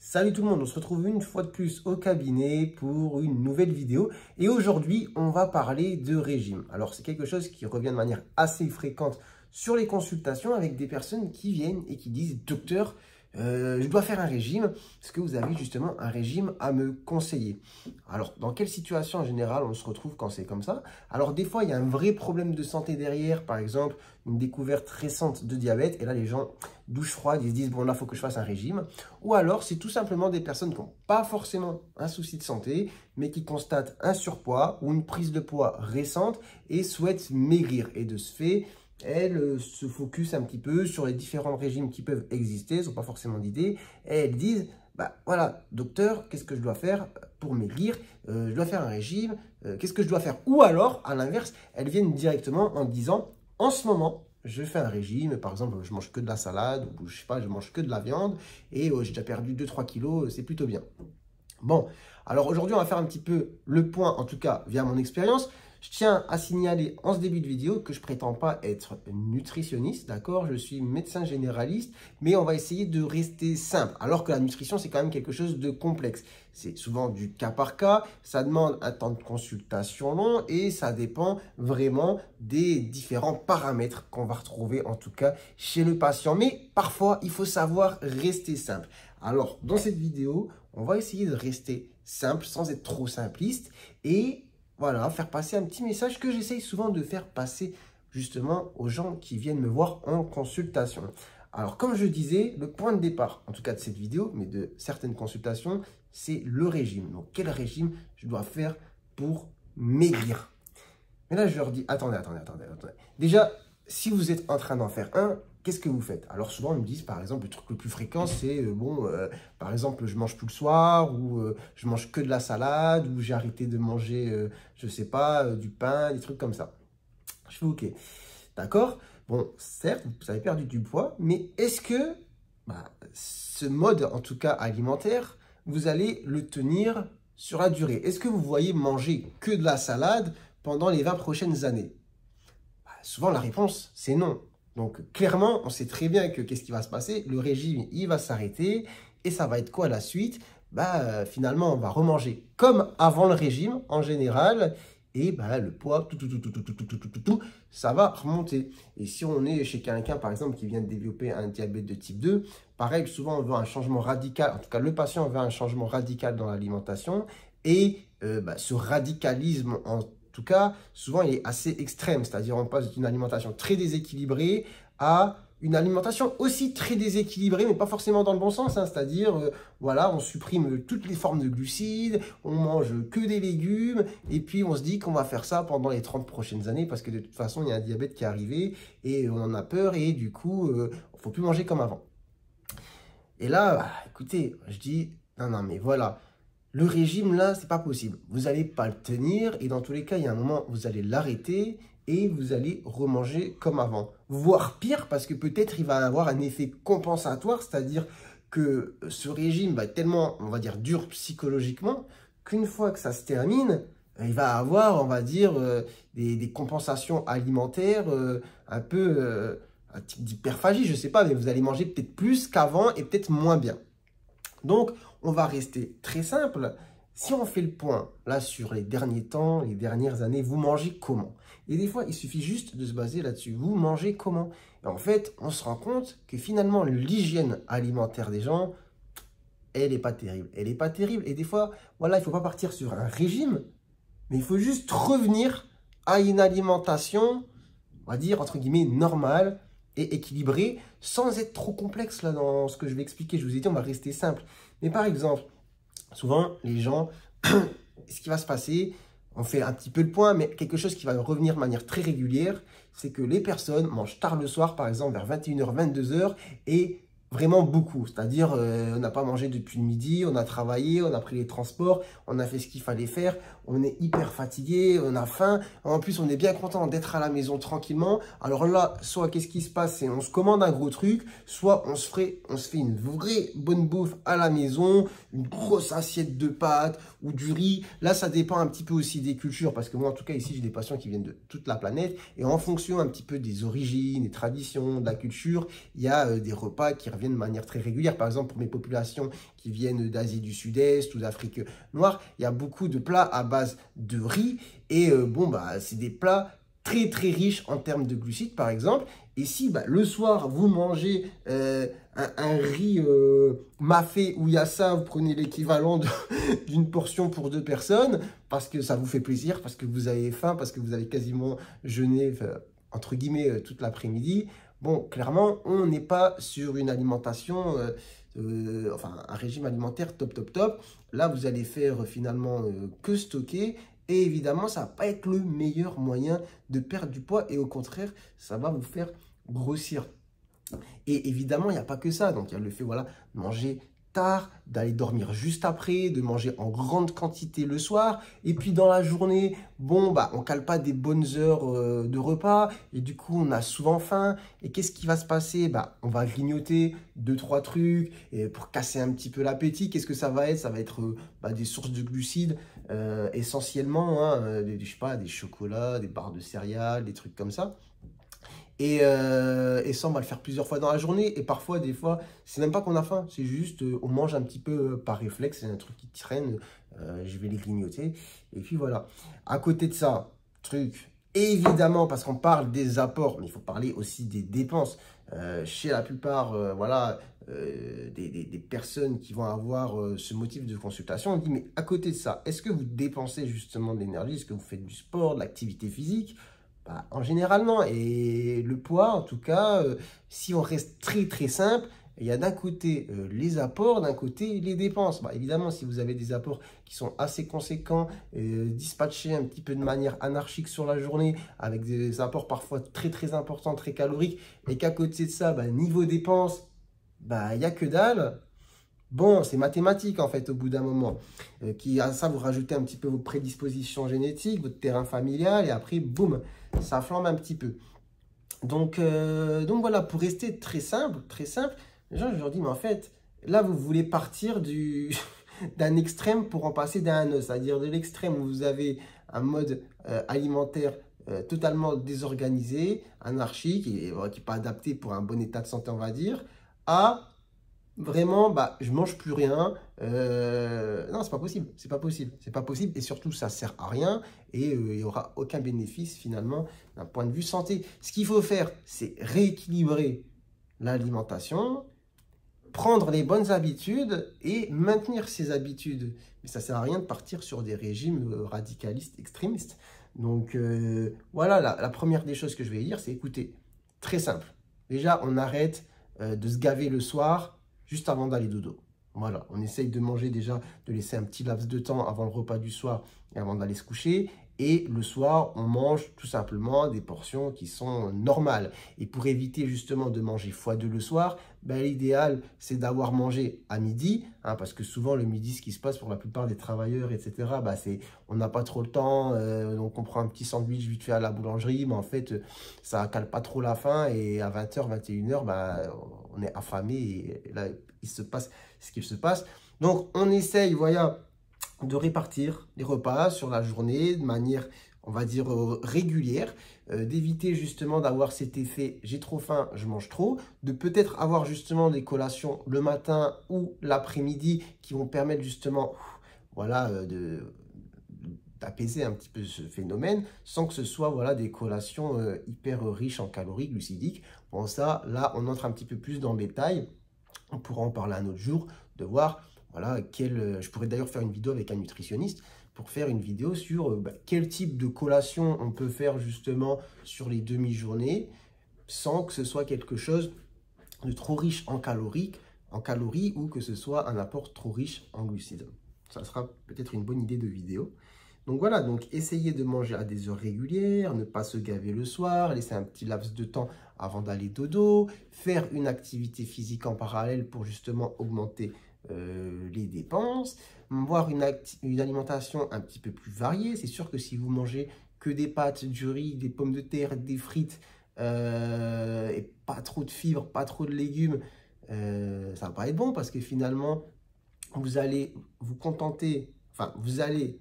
Salut tout le monde, on se retrouve une fois de plus au cabinet pour une nouvelle vidéo et aujourd'hui on va parler de régime. Alors c'est quelque chose qui revient de manière assez fréquente sur les consultations avec des personnes qui viennent et qui disent « Docteur, je dois faire un régime, est-ce que vous avez justement un régime à me conseiller ?» Alors dans quelle situation en général on se retrouve quand c'est comme ça? Alors des fois il y a un vrai problème de santé derrière, par exemple une découverte récente de diabète et là les gens douche froide, ils se disent « bon là il faut que je fasse un régime ». Ou alors c'est tout simplement des personnes qui n'ont pas forcément un souci de santé mais qui constatent un surpoids ou une prise de poids récente et souhaitent maigrir et de ce fait elles se focus un petit peu sur les différents régimes qui peuvent exister, elles n'ont pas forcément d'idée, et elles disent, bah voilà, docteur, qu'est-ce que je dois faire pour maigrir? Je dois faire un régime, qu'est-ce que je dois faire? Ou alors, à l'inverse, elles viennent directement en disant, en ce moment, je fais un régime, par exemple, je mange que de la salade, ou je sais pas, je mange que de la viande, et j'ai déjà perdu 2-3 kilos, c'est plutôt bien. Bon, alors aujourd'hui, on va faire un petit peu le point, en tout cas, via mon expérience. Je tiens à signaler en ce début de vidéo que je ne prétends pas être nutritionniste, d'accord? Je suis médecin généraliste, mais on va essayer de rester simple. Alors que la nutrition, c'est quand même quelque chose de complexe. C'est souvent du cas par cas, ça demande un temps de consultation long et ça dépend vraiment des différents paramètres qu'on va retrouver en tout cas chez le patient. Mais parfois, il faut savoir rester simple. Alors, dans cette vidéo, on va essayer de rester simple sans être trop simpliste et voilà, faire passer un petit message que j'essaye souvent de faire passer justement aux gens qui viennent me voir en consultation. Alors, comme je disais, le point de départ, en tout cas de cette vidéo, mais de certaines consultations, c'est le régime. Donc, quel régime je dois faire pour maigrir? Mais là, je leur dis, attendez. Déjà, si vous êtes en train d'en faire un, qu'est-ce que vous faites? Alors souvent, ils me disent, par exemple, le truc le plus fréquent, c'est, par exemple, je mange plus le soir, ou je mange que de la salade, ou j'ai arrêté de manger, je sais pas, du pain, des trucs comme ça. Je fais OK. D'accord? Bon, certes, vous avez perdu du poids, mais est-ce que ce mode, en tout cas alimentaire, vous allez le tenir sur la durée? Est-ce que vous voyez manger que de la salade pendant les 20 prochaines années? Souvent, la réponse, c'est non. Donc, clairement, on sait très bien que qu'est-ce qui va se passer? Le régime, il va s'arrêter. Et ça va être quoi la suite? Finalement, on va remanger comme avant le régime, en général. Et le poids, ça va remonter. Et si on est chez quelqu'un, par exemple, qui vient de développer un diabète de type 2, pareil, souvent, on veut un changement radical. En tout cas, le patient veut un changement radical dans l'alimentation. Et ce radicalisme, en tout cas, souvent, il est assez extrême. C'est-à-dire, on passe d'une alimentation très déséquilibrée à une alimentation aussi très déséquilibrée, mais pas forcément dans le bon sens. C'est-à-dire, voilà, on supprime toutes les formes de glucides, on mange que des légumes, et puis on se dit qu'on va faire ça pendant les 30 prochaines années, parce que de toute façon, il y a un diabète qui est arrivé, et on en a peur, et du coup, il ne faut plus manger comme avant. Et là, écoutez, je dis, non, mais voilà. Le régime, là, c'est pas possible. Vous n'allez pas le tenir et dans tous les cas, il y a un moment, vous allez l'arrêter et vous allez remanger comme avant. Voire pire, parce que peut-être il va avoir un effet compensatoire, c'est-à-dire que ce régime va être tellement, on va dire, dur psychologiquement, qu'une fois que ça se termine, il va avoir, on va dire, des compensations alimentaires un peu, un type d'hyperphagie, je sais pas, mais vous allez manger peut-être plus qu'avant et peut-être moins bien. Donc, on va rester très simple. Si on fait le point, là, sur les derniers temps, les dernières années, vous mangez comment? Et des fois, il suffit juste de se baser là-dessus. Vous mangez comment? Et en fait, on se rend compte que finalement, l'hygiène alimentaire des gens, elle n'est pas terrible. Elle n'est pas terrible. Et des fois, voilà, il ne faut pas partir sur un régime, mais il faut juste revenir à une alimentation, on va dire, entre guillemets, normale et équilibré, sans être trop complexe là dans ce que je vais expliquer. Je vous ai dit, on va rester simple. Mais par exemple, souvent, les gens, ce qui va se passer, on fait un petit peu le point, mais quelque chose qui va revenir de manière très régulière, c'est que les personnes mangent tard le soir, par exemple, vers 21h, 22h, et vraiment beaucoup. C'est-à-dire, on n'a pas mangé depuis le midi, on a travaillé, on a pris les transports, on a fait ce qu'il fallait faire, on est hyper fatigué, on a faim. En plus, on est bien content d'être à la maison tranquillement. Alors là, soit qu'est-ce qui se passe, c'est on se commande un gros truc, soit on se fait une vraie bonne bouffe à la maison, une grosse assiette de pâtes ou du riz. Là, ça dépend un petit peu aussi des cultures, parce que moi, en tout cas, ici, j'ai des patients qui viennent de toute la planète. Et en fonction un petit peu des origines, des traditions, de la culture, il y a des repas qui reviennent vient de manière très régulière. Par exemple, pour mes populations qui viennent d'Asie du Sud-Est ou d'Afrique noire, il y a beaucoup de plats à base de riz. Et bon, bah, c'est des plats très très riches en termes de glucides, par exemple. Et si le soir, vous mangez un riz mafé où il y a ça, vous prenez l'équivalent d'une portion pour 2 personnes, parce que ça vous fait plaisir, parce que vous avez faim, parce que vous avez quasiment jeûné, entre guillemets, toute l'après-midi. Bon, clairement, on n'est pas sur une alimentation, enfin, un régime alimentaire top, top, top. Là, vous allez faire finalement que stocker. Et évidemment, ça ne va pas être le meilleur moyen de perdre du poids. Et au contraire, ça va vous faire grossir. Et évidemment, il n'y a pas que ça. Donc, il y a le fait, voilà, de manger tard, d'aller dormir juste après, de manger en grande quantité le soir. Et puis, dans la journée, bon, on ne cale pas des bonnes heures de repas. Et du coup, on a souvent faim. Et qu'est-ce qui va se passer? On va grignoter 2-3 trucs et pour casser un petit peu l'appétit. Qu'est-ce que ça va être? Ça va être des sources de glucides essentiellement. Hein, je sais pas, des chocolats, des barres de céréales, des trucs comme ça. Et ça, on va le faire plusieurs fois dans la journée. Et parfois, des fois, c'est même pas qu'on a faim. C'est juste, on mange un petit peu par réflexe. C'est un truc qui traîne. Je vais les grignoter. Et puis voilà. À côté de ça, truc, évidemment, parce qu'on parle des apports, mais il faut parler aussi des dépenses. Chez la plupart, voilà, des personnes qui vont avoir ce motif de consultation, on dit, mais à côté de ça, est-ce que vous dépensez justement de l'énergie? Est-ce que vous faites du sport, de l'activité physique? En général, non. Et le poids, en tout cas, si on reste très très simple, il y a d'un côté les apports, d'un côté les dépenses. Évidemment, si vous avez des apports qui sont assez conséquents, dispatchés un petit peu de manière anarchique sur la journée, avec des apports parfois très très importants, très caloriques, et qu'à côté de ça, niveau dépenses, il n'y a que dalle. Bon, c'est mathématique en fait au bout d'un moment. Qui à ça, vous rajoutez un petit peu vos prédispositions génétiques, votre terrain familial, et après, boum, ça flambe un petit peu. Donc voilà, pour rester très simple, les gens, je leur dis, mais en fait, là, vous voulez partir d'un extrême pour en passer d'un autre. C'est-à-dire de l'extrême où vous avez un mode alimentaire totalement désorganisé, anarchique, et qui n'est pas adapté pour un bon état de santé, on va dire, à vraiment, je mange plus rien. Non, c'est pas possible. C'est pas possible. C'est pas possible. Et surtout, ça sert à rien. Et il n'y aura aucun bénéfice finalement d'un point de vue santé. Ce qu'il faut faire, c'est rééquilibrer l'alimentation, prendre les bonnes habitudes et maintenir ces habitudes. Mais ça sert à rien de partir sur des régimes radicalistes, extrémistes. Donc voilà, la première des choses que je vais dire, c'est écoutez, très simple. Déjà, on arrête de se gaver le soir juste avant d'aller dodo. Voilà, on essaye de manger déjà, de laisser un petit laps de temps avant le repas du soir et avant d'aller se coucher. Et le soir, on mange tout simplement des portions qui sont normales. Et pour éviter justement de manger x2 le soir, l'idéal, c'est d'avoir mangé à midi. Hein, parce que souvent, le midi, ce qui se passe pour la plupart des travailleurs, etc., c'est on n'a pas trop le temps. Donc, on prend un petit sandwich vite fait à la boulangerie. Mais en fait, ça ne cale pas trop la faim. Et à 20h, 21h, on est affamé. Et là, il se passe ce qu'il se passe. Donc, on essaye, voilà, de répartir les repas sur la journée de manière, on va dire, régulière, d'éviter justement d'avoir cet effet « j'ai trop faim, je mange trop », de peut-être avoir justement des collations le matin ou l'après-midi qui vont permettre justement, voilà, d'apaiser un petit peu ce phénomène sans que ce soit voilà, des collations hyper riches en calories glucidiques. Bon, ça, là, on entre un petit peu plus dans le détail. On pourra en parler un autre jour, de voir voilà, je pourrais d'ailleurs faire une vidéo avec un nutritionniste pour faire une vidéo sur quel type de collation on peut faire justement sur les demi-journées sans que ce soit quelque chose de trop riche en calories ou que ce soit un apport trop riche en glucides. Ça sera peut-être une bonne idée de vidéo. Donc voilà, donc essayez de manger à des heures régulières, ne pas se gaver le soir, laisser un petit laps de temps avant d'aller dodo, faire une activité physique en parallèle pour justement augmenter les dépenses, voir une alimentation un petit peu plus variée. C'est sûr que si vous mangez que des pâtes, du riz, des pommes de terre, des frites et pas trop de fibres, pas trop de légumes, ça ne va pas être bon parce que finalement, vous allez vous contenter, enfin, vous allez,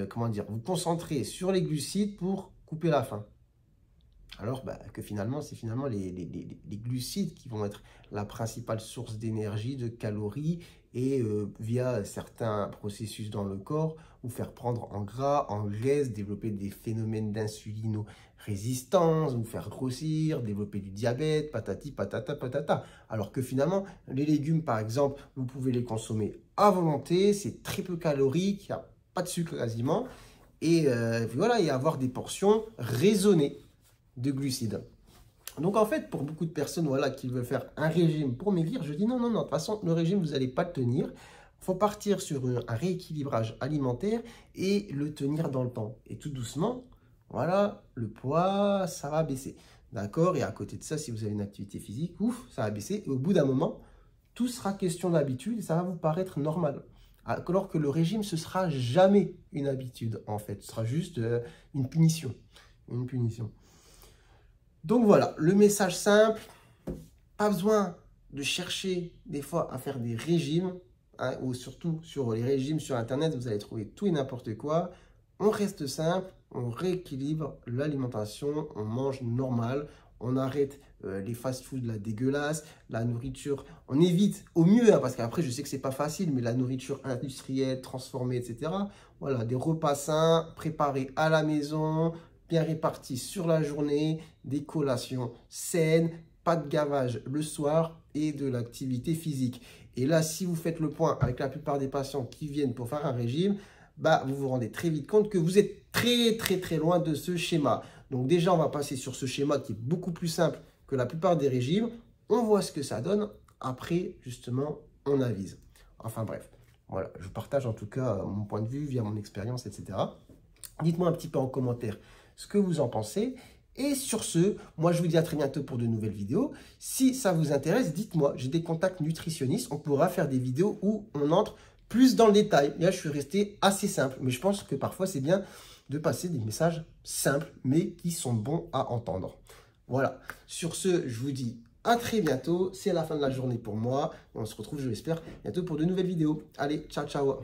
comment dire, vous concentrer sur les glucides pour couper la faim. Alors que finalement, c'est finalement les glucides qui vont être la principale source d'énergie, de calories, et via certains processus dans le corps, vous faire prendre en gras, en graisse, développer des phénomènes d'insulino-résistance, vous faire grossir, développer du diabète, patati, patata, patata. Alors que finalement, les légumes, par exemple, vous pouvez les consommer à volonté, c'est très peu calorique, il n'y a pas de sucre quasiment, et voilà, et avoir des portions raisonnées de glucides. Donc en fait, pour beaucoup de personnes voilà, qui veulent faire un régime pour maigrir, je dis non, non, non, de toute façon, le régime, vous n'allez pas le tenir. Il faut partir sur un rééquilibrage alimentaire et le tenir dans le temps. Et tout doucement, voilà, le poids, ça va baisser. D'accord? Et à côté de ça, si vous avez une activité physique, ouf, ça va baisser. Et au bout d'un moment, tout sera question d'habitude et ça va vous paraître normal. Alors que le régime, ce sera jamais une habitude, en fait. Ce sera juste une punition. Une punition. Donc voilà, le message simple, pas besoin de chercher des fois à faire des régimes, hein, ou surtout sur les régimes sur Internet, vous allez trouver tout et n'importe quoi. On reste simple, on rééquilibre l'alimentation, on mange normal, on arrête les fast-foods là, dégueulasses, la nourriture, on évite au mieux, hein, parce qu'après je sais que c'est pas facile, mais la nourriture industrielle, transformée, etc. Voilà, des repas sains, préparés à la maison, bien répartis sur la journée, des collations saines, pas de gavage le soir et de l'activité physique. Et là, si vous faites le point avec la plupart des patients qui viennent pour faire un régime, vous vous rendez très vite compte que vous êtes très loin de ce schéma. Donc déjà, on va passer sur ce schéma qui est beaucoup plus simple que la plupart des régimes. On voit ce que ça donne. Après, justement, on avise. Enfin bref, voilà, je partage en tout cas mon point de vue via mon expérience, etc. Dites-moi un petit peu en commentaire ce que vous en pensez. Et sur ce, moi je vous dis à très bientôt pour de nouvelles vidéos. Si ça vous intéresse, dites-moi, j'ai des contacts nutritionnistes, on pourra faire des vidéos où on entre plus dans le détail. Là, je suis resté assez simple, mais je pense que parfois c'est bien de passer des messages simples, mais qui sont bons à entendre. Voilà, sur ce, je vous dis à très bientôt. C'est la fin de la journée pour moi. On se retrouve, je l'espère, bientôt pour de nouvelles vidéos. Allez, ciao, ciao.